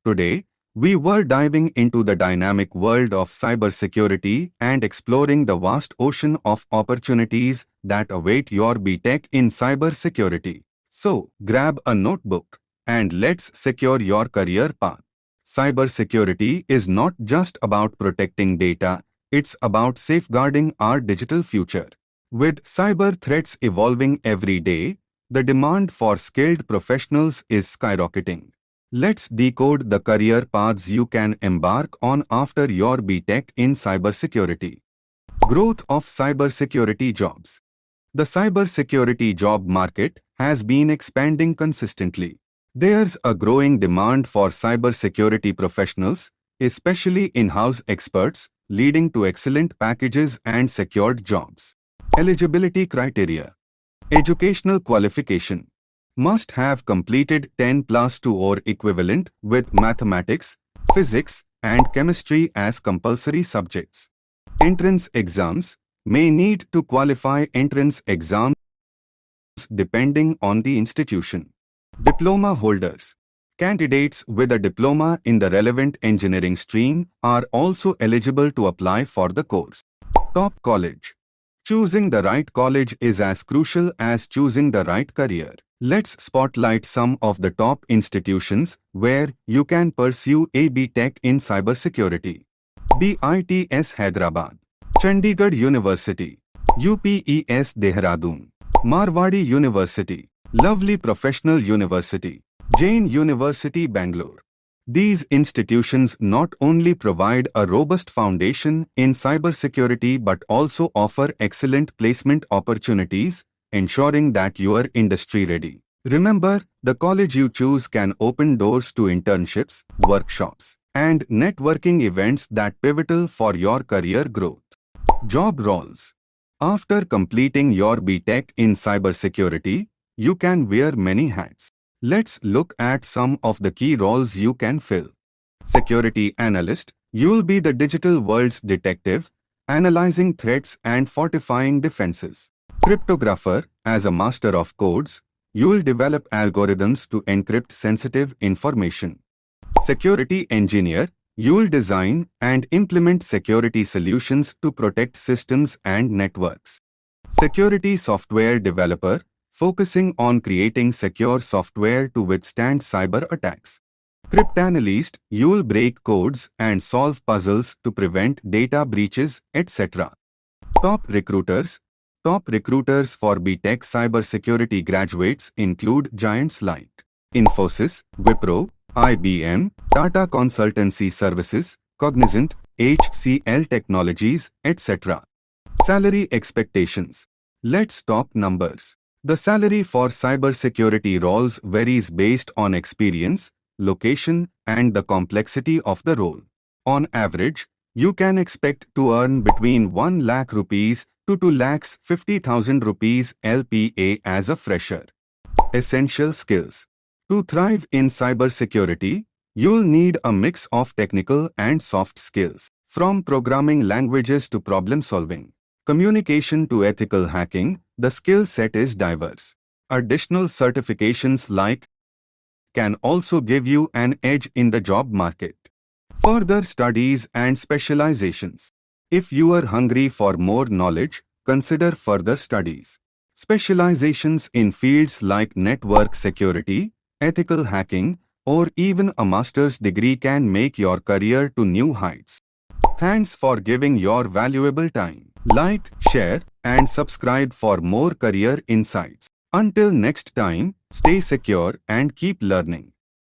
Today, we were diving into the dynamic world of cybersecurity and exploring the vast ocean of opportunities that await your B.Tech in cybersecurity. So, grab a notebook and let's secure your career path. Cybersecurity is not just about protecting data, it's about safeguarding our digital future. With cyber threats evolving every day, the demand for skilled professionals is skyrocketing. Let's decode the career paths you can embark on after your B.Tech in cybersecurity. Growth of cybersecurity jobs. The cybersecurity job market has been expanding consistently. There's a growing demand for cybersecurity professionals, especially in-house experts, leading to excellent packages and secured jobs. Eligibility criteria. Educational qualification. Must have completed 10+2 or equivalent with mathematics, physics, and chemistry as compulsory subjects. Entrance exams. May need to qualify entrance exams depending on the institution. Diploma holders. Candidates with a diploma in the relevant engineering stream are also eligible to apply for the course. Top college. Choosing the right college is as crucial as choosing the right career. Let's spotlight some of the top institutions where you can pursue a B.Tech in cybersecurity. BITS Hyderabad, Chandigarh University, UPES Dehradun, Marwadi University, Lovely Professional University, Jain University Bangalore. These institutions not only provide a robust foundation in cybersecurity but also offer excellent placement opportunities, ensuring that you are industry ready. Remember, the college you choose can open doors to internships, workshops, and networking events that pivotal for your career growth. Job roles. After completing your B.Tech in cybersecurity, you can wear many hats. Let's look at some of the key roles you can fill. Security analyst. You'll be the digital world's detective, analyzing threats and fortifying defenses. Cryptographer. As a master of codes, you'll develop algorithms to encrypt sensitive information. Security engineer. You'll design and implement security solutions to protect systems and networks. Security software developer, focusing on creating secure software to withstand cyber attacks. Cryptanalyst, you'll break codes and solve puzzles to prevent data breaches, etc. Top recruiters. Top recruiters for B.Tech cybersecurity graduates include giants like Infosys, Wipro, IBM, Tata Consultancy Services, Cognizant, HCL Technologies, etc. Salary expectations. Let's talk numbers. The salary for cybersecurity roles varies based on experience, location, and the complexity of the role. On average, you can expect to earn between 1 lakh rupees to 2,50,000 rupees LPA as a fresher. Essential skills. To thrive in cybersecurity, you'll need a mix of technical and soft skills, from programming languages to problem solving, communication to ethical hacking. The skill set is diverse. Additional certifications like can also give you an edge in the job market. Further studies and specializations. If you are hungry for more knowledge, consider further studies. Specializations in fields like network security, ethical hacking, or even a master's degree can make your career to new heights. Thanks for giving your valuable time. Like, share, and subscribe for more career insights. Until next time, stay secure and keep learning.